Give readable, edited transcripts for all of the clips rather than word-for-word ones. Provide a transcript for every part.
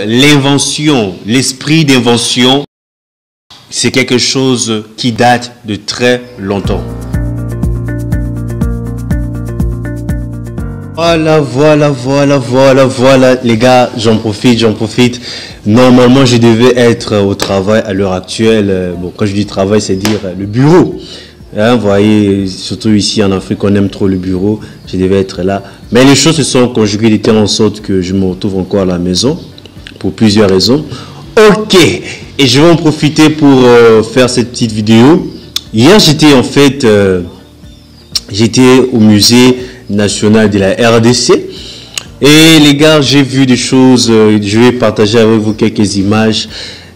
L'invention, l'esprit d'invention, c'est quelque chose qui date de très longtemps. Voilà, les gars, j'en profite. Normalement, je devais être au travail à l'heure actuelle. Bon, quand je dis travail, c'est dire le bureau. Hein, vous voyez, surtout ici en Afrique, on aime trop le bureau. Je devais être là. Mais les choses se sont conjuguées de telle sorte que je me retrouve encore à la maison pour plusieurs raisons. Ok, et je vais en profiter pour faire cette petite vidéo. Hier, j'étais au musée national de la RDC. Et les gars, j'ai vu des choses, je vais partager avec vous quelques images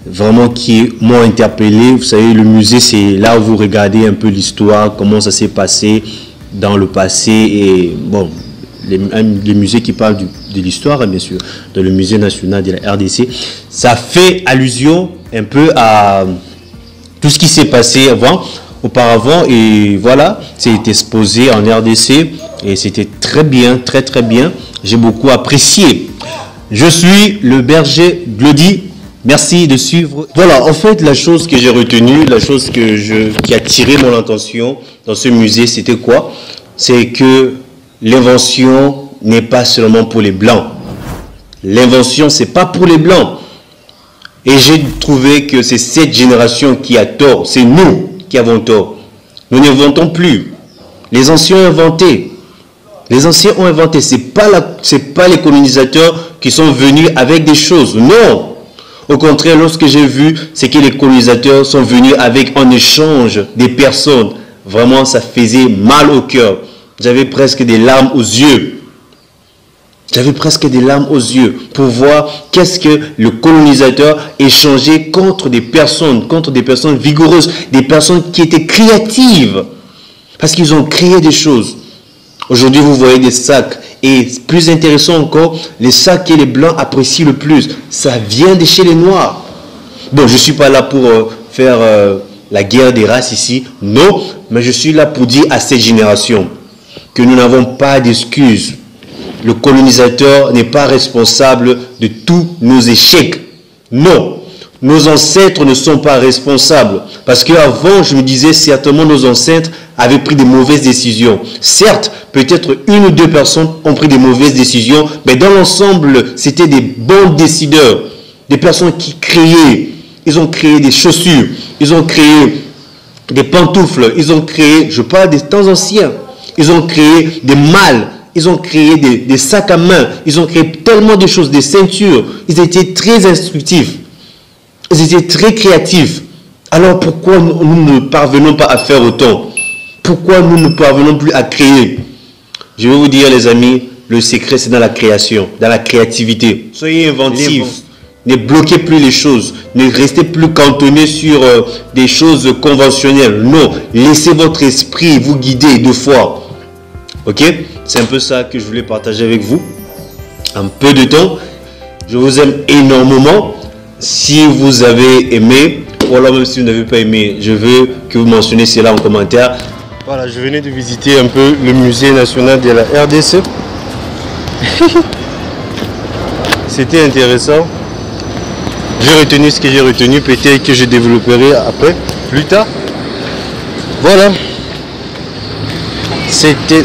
vraiment qui m'ont interpellé. Vous savez, le musée, c'est là où vous regardez un peu l'histoire, comment ça s'est passé dans le passé. Et bon, les musées qui parlent de l'histoire, bien sûr, dans le musée national de la RDC, ça fait allusion un peu à tout ce qui s'est passé auparavant. Et voilà, c'est exposé en RDC et c'était très bien, très bien. J'ai beaucoup apprécié. Je suis le berger Glody. Merci de suivre. Voilà, en fait, la chose que j'ai retenue, la chose qui a attiré mon attention dans ce musée, c'était quoi? C'est que l'invention n'est pas seulement pour les Blancs. L'invention, c'est pas pour les Blancs. Et j'ai trouvé que c'est cette génération qui a tort. C'est nous qui avons tort. Nous n'inventons plus. Les anciens ont inventé. Les anciens ont inventé. C'est pas les colonisateurs qui sont venus avec des choses. Non. Au contraire, lorsque j'ai vu, c'est que les colonisateurs sont venus avec en échange des personnes. Vraiment, ça faisait mal au cœur. J'avais presque des larmes aux yeux. J'avais presque des larmes aux yeux pour voir qu'est-ce que le colonisateur échangeait contre des personnes vigoureuses, des personnes qui étaient créatives. Parce qu'ils ont créé des choses. Aujourd'hui, vous voyez des sacs. Et plus intéressant encore, les sacs que les Blancs apprécient le plus, ça vient de chez les Noirs. Bon, je ne suis pas là pour faire la guerre des races ici. Non, mais je suis là pour dire à cette génération que nous n'avons pas d'excuses. Le colonisateur n'est pas responsable de tous nos échecs. Non, nos ancêtres ne sont pas responsables. Parce qu'avant, je me disais, certainement nos ancêtres avaient pris des mauvaises décisions. Certes, peut-être une ou deux personnes ont pris des mauvaises décisions, mais dans l'ensemble, c'était des bons décideurs. Des personnes qui créaient. Ils ont créé des chaussures, ils ont créé des pantoufles, ils ont créé, je parle des temps anciens, ils ont créé des malles, ils ont créé des sacs à main, ils ont créé tellement de choses, des ceintures. Ils étaient très instructifs, ils étaient très créatifs. Alors pourquoi nous ne parvenons pas à faire autant? Pourquoi nous ne parvenons plus à créer? Je vais vous dire, les amis, le secret c'est dans la création, dans la créativité. Soyez inventifs, ne bloquez plus les choses, ne restez plus cantonnés sur des choses conventionnelles. Non, laissez votre esprit vous guider deux fois. Ok? C'est un peu ça que je voulais partager avec vous. Un peu de temps. Je vous aime énormément. Si vous avez aimé, ou alors même si vous n'avez pas aimé, je veux que vous mentionniez cela en commentaire. Voilà, je venais de visiter un peu le musée national de la RDC. C'était intéressant. J'ai retenu ce que j'ai retenu, peut-être que je développerai après, plus tard. Voilà. C'était